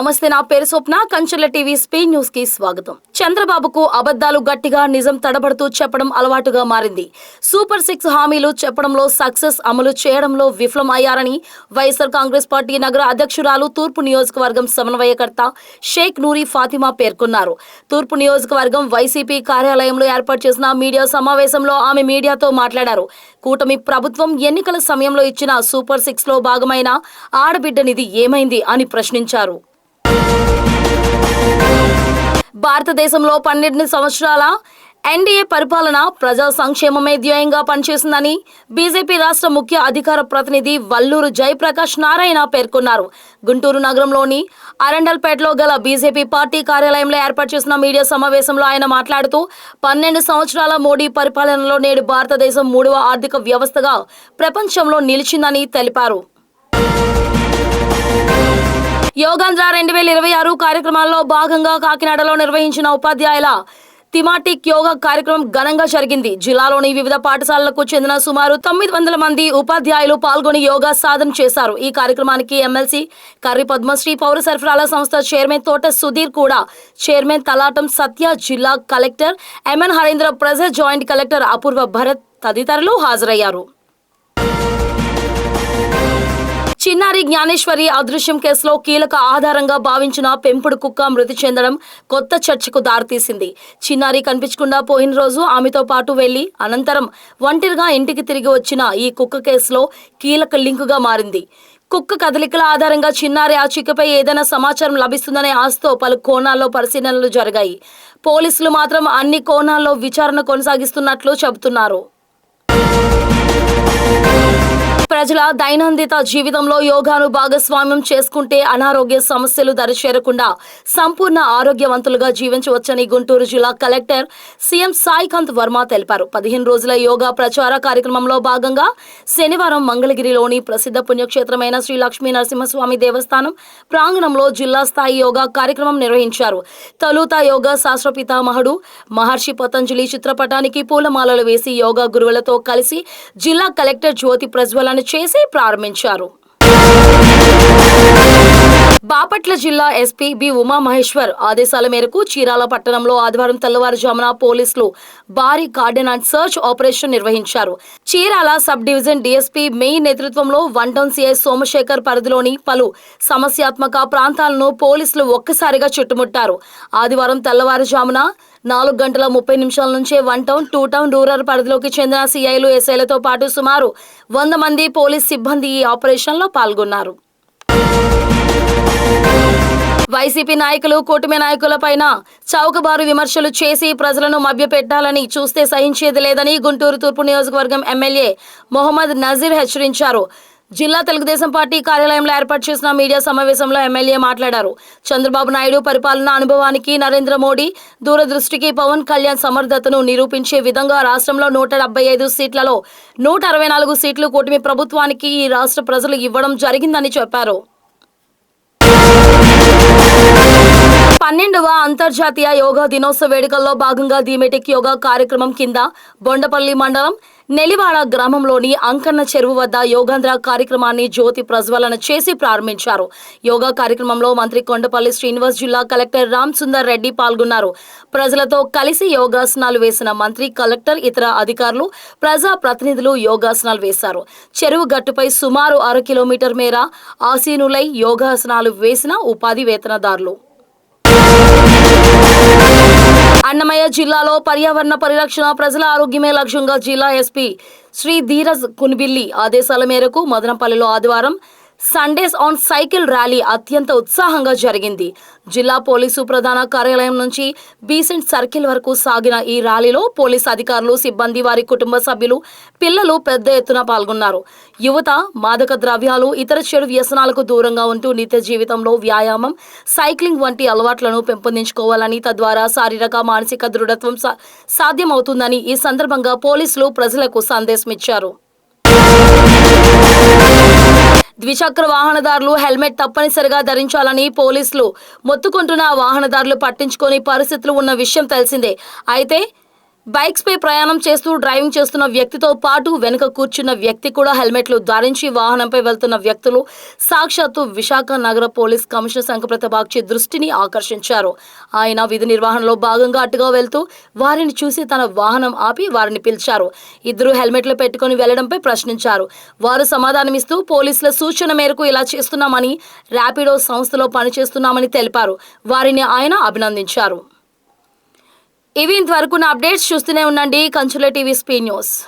నమస్తే, నా పేరు స్వప్న. కంచెల టీవీ స్పీడ్ న్యూస్ కి స్వాగతం. చంద్రబాబుకు అబద్ధాలు గట్టిగా, నిజం తడబడుతూ చెప్పడం అలవాటుగా మారింది. సూపర్ 6 హామీలు చెప్పడంలో సక్సెస్, అమలు చేయడంలో విఫలం అయ్యారని వైఎస్ఆర్ కాంగ్రెస్ పార్టీ నగర అధ్యక్షురాలు, తూర్పు నియోజకవర్గం సమన్వయకర్త షేక్ నూరి ఫాతిమా పేర్కొన్నారు. తూర్పు నియోజకవర్గం వైసీపీ కార్యాలయంలో ఏర్పాటు చేసిన మీడియా సమావేశంలో ఆమె మీడియాతో మాట్లాడారు. కూటమి ప్రభుత్వం ఎన్నికల సమయంలో ఇచ్చిన సూపర్ 6 లో భాగమైన ఆడబిడ్డ నిధి ఏమైంది అని ప్రశ్నించారు. భారతదేశంలో 12 సంవత్సరాల ఎన్డీఏ పరిపాలన ప్రజా సంక్షేమమే ధ్యేయంగా పనిచేసిందని బీజేపీ రాష్ట్ర ముఖ్య అధికార ప్రతినిధి వల్లూరు జయప్రకాష్ నారాయణ పేర్కొన్నారు. గుంటూరు నగరంలోని అరండల్పేటలో గల బీజేపీ పార్టీ కార్యాలయంలో ఏర్పాటు చేసిన మీడియా సమావేశంలో ఆయన మాట్లాడుతూ 12 సంవత్సరాల మోడీ పరిపాలనలో నేడు భారతదేశం 3వ ఆర్థిక వ్యవస్థగా ప్రపంచంలో నిలిచిందని తెలిపారు. యోగాంధ్ర 2026 కార్యక్రమాల్లో భాగంగా కాకినాడలో నిర్వహించిన ఉపాధ్యాయుల థిమాటిక్ యోగా కార్యక్రమం ఘనంగా జరిగింది. జిల్లాలోని వివిధ పాఠశాలలకు చెందిన సుమారు 900 మంది ఉపాధ్యాయులు పాల్గొని యోగా సాధన చేశారు. ఈ కార్యక్రమానికి ఎమ్మెల్సీ కర్రి పద్మశ్రీ, పౌర సరఫరాల సంస్థ చైర్మన్ తోట సుధీర్ కూడా, చైర్మన్ తలాటం సత్య, జిల్లా collector M N Harindra Prasad, joint collector Apoorva Bharat తదితరులు హాజరయ్యారు. చిన్నారి జ్ఞానేశ్వరి అదృశ్యం కేసులో కీలక ఆధారంగా భావించిన పెంపుడు కుక్క మృతి చెందడం కొత్త చర్చకు దారితీసింది. చిన్నారి కనిపించకుండా పోయిన రోజు ఆమెతో పాటు వెళ్లి అనంతరం ఒంటరిగా ఇంటికి తిరిగి వచ్చిన ఈ కుక్క కేసులో కీలక లింకుగా మారింది. కుక్క కదలికల ఆధారంగా చిన్నారి ఆచూకీపై ఏదైనా సమాచారం లభిస్తుందనే ఆశతో పలు కోణాల్లో పరిశీలనలు జరిగాయి. పోలీసులు మాత్రం అన్ని కోణాల్లో విచారణ కొనసాగిస్తున్నట్లు చెబుతున్నారు. ప్రజల దైనందిన జీవితంలో యోగాను భాగస్వామ్యం చేసుకుంటే అనారోగ్య సమస్యలు దరిచేరకుండా సంపూర్ణ ఆరోగ్యవంతులుగా జీవించవచ్చని గుంటూరు జిల్లా కలెక్టర్ సీఎం సాయికాంత్ వర్మ తెలిపారు. 15 రోజుల యోగా ప్రచార కార్యక్రమంలో భాగంగా శనివారం మంగళగిరిలోని ప్రసిద్ధ పుణ్యక్షేత్రమైన శ్రీ లక్ష్మీ నరసింహస్వామి దేవస్థానం ప్రాంగణంలో జిల్లా స్థాయి యోగా కార్యక్రమం నిర్వహించారు. తొలుత యోగా శాస్త్ర పితామహుడు మహర్షి పతంజలి చిత్రపటానికి పూలమాలలు వేసి యోగా గురువులతో కలిసి జిల్లా కలెక్టర్ జ్యోతి ప్రజ్వలన చేసి ప్రారంభించారు. బాపట్ల జిల్లా ఎస్పీ బి ఉమామహేశ్వర్ ఆదేశాల మేరకు చీరాల పట్టణంలో ఆదివారం తెల్లవారుజామున పోలీసులు భారీ కార్డన్ అండ్ సర్చ్ ఆపరేషన్ నిర్వహించారు. Chirala sub division DSP main నేతృత్వంలో 1 టౌన్ సిఐ సోమశేఖర్ పరిధిలోని పలు సమస్యాత్మక ప్రాంతాలను పోలీసులు ఒక్కసారిగా చుట్టుముట్టారు. ఆదివారం తెల్లవారుజామున 4:30 నుంచే 1 టౌన్, 2 టౌన్ రూరల్ పరిధిలోకి చెందిన సిఐలు, ఎస్ఐలతో పాటు సుమారు 100 మంది పోలీస్ సిబ్బంది ఈ ఆపరేషన్లో పాల్గొన్నారు. వైసీపీ నాయకులు కూటమి నాయకులపైన చౌకబారు విమర్శలు చేసి ప్రజలను మభ్యపెట్టాలని చూస్తే సహించేది లేదని గుంటూరు తూర్పు నియోజకవర్గం ఎమ్మెల్యే మొహమ్మద్ నజీర్ హెచ్చరించారు. జిల్లా తెలుగుదేశం పార్టీ కార్యాలయంలో ఏర్పాటు చేసిన మీడియా సమావేశంలో ఎమ్మెల్యే మాట్లాడారు. చంద్రబాబు నాయుడు పరిపాలన అనుభవానికి, నరేంద్ర మోడీ దూరదృష్టికి, పవన్ కళ్యాణ్ సమర్థతను నిరూపించే విధంగా రాష్ట్రంలో 175 సీట్లలో 164 సీట్లు కూటమి ప్రభుత్వానికి ఈ రాష్ట్ర ప్రజలు ఇవ్వడం జరిగిందని చెప్పారు. 12వ అంతర్జాతీయ యోగా దినోత్సవ వేడుకల్లో భాగంగా థీమెటిక్ యోగా కార్యక్రమం కింద బొండపల్లి మండలం నెలివాడ గ్రామంలోని అంకన్న చెరువు వద్ద యోగాంధ్ర కార్యక్రమాన్ని జ్యోతి ప్రజ్వలన చేసి ప్రారంభించారు. యోగా కార్యక్రమంలో మంత్రి కొండపల్లి శ్రీనివాస్, జిల్లా కలెక్టర్ రామ్ సుందర్ రెడ్డి పాల్గొన్నారు. ప్రజలతో కలిసి యోగాసనాలు వేసిన మంత్రి, కలెక్టర్, ఇతర అధికారులు, ప్రజా ప్రతినిధులు యోగాసనాలు వేశారు. చెరువు గట్టుపై సుమారు 1/2 కిలోమీటర్ మేర ఆసీనులై యోగాసనాలు వేసిన ఉపాధి వేతనదారులు. అన్నమయ్య జిల్లాలో పర్యావరణ పరిరక్షణ, ప్రజల ఆరోగ్యమే లక్ష్యంగా జిల్లా ఎస్పీ శ్రీ ధీరజ్ కున్బిల్లి ఆదేశాల మేరకు మదనపల్లిలో ఆదివారం సండేస్ ఆన్ సైకిల్ ర్యాలీ అత్యంత ఉత్సాహంగా జరిగింది. జిల్లా పోలీసు ప్రధాన కార్యాలయం నుంచి బీసెంట్ సర్కిల్ వరకు సాగిన ఈ ర్యాలీలో పోలీసు అధికారులు, సిబ్బంది, వారి కుటుంబ సభ్యులు, పిల్లలు పెద్ద ఎత్తున పాల్గొన్నారు. యువత మాదక ద్రవ్యాలు, ఇతర చెడు వ్యసనాలకు దూరంగా ఉంటూ నిత్య జీవితంలో వ్యాయామం, సైక్లింగ్ వంటి అలవాట్లను పెంపొందించుకోవాలని, తద్వారా శారీరక, మానసిక దృఢత్వం సాధ్యమవుతుందని ఈ సందర్భంగా పోలీసులు ప్రజలకు సందేశమిచ్చారు. ద్విచక్ర వాహనదారులు హెల్మెట్ తప్పనిసరిగా ధరించాలని పోలీసులు మొత్తుకుంటున్న వాహనదారులు పట్టించుకొని పరిస్థితులు ఉన్న విషయం తెలిసిందే. అయితే బైక్స్ పై ప్రయాణం చేస్తూ డ్రైవింగ్ చేస్తున్న వ్యక్తితో పాటు వెనుక కూర్చున్న వ్యక్తి కూడా హెల్మెట్లు ధరించి వాహనంపై వెళ్తున్న వ్యక్తులు సాక్షాత్తు విశాఖ నగర పోలీస్ కమిషనర్ శంకరప్రత బాగ్చి దృష్టిని ఆకర్షించారు. ఆయన విధి నిర్వహణలో భాగంగా అటుగా వెళ్తూ వారిని చూసి తన వాహనం ఆపి వారిని పిలిచారు. ఇద్దరు హెల్మెట్లు పెట్టుకుని వెళ్లడంపై ప్రశ్నించారు. వారు సమాధానమిస్తూ పోలీసుల సూచన మేరకు ఇలా చేస్తున్నామని, ర్యాపిడో సంస్థలో పనిచేస్తున్నామని తెలిపారు. వారిని ఆయన అభినందించారు. ఇవి ఇంతవరకున్న అప్డేట్స్. చూస్తూనే ఉండండి కంచుల టీవీ స్పీ న్యూస్.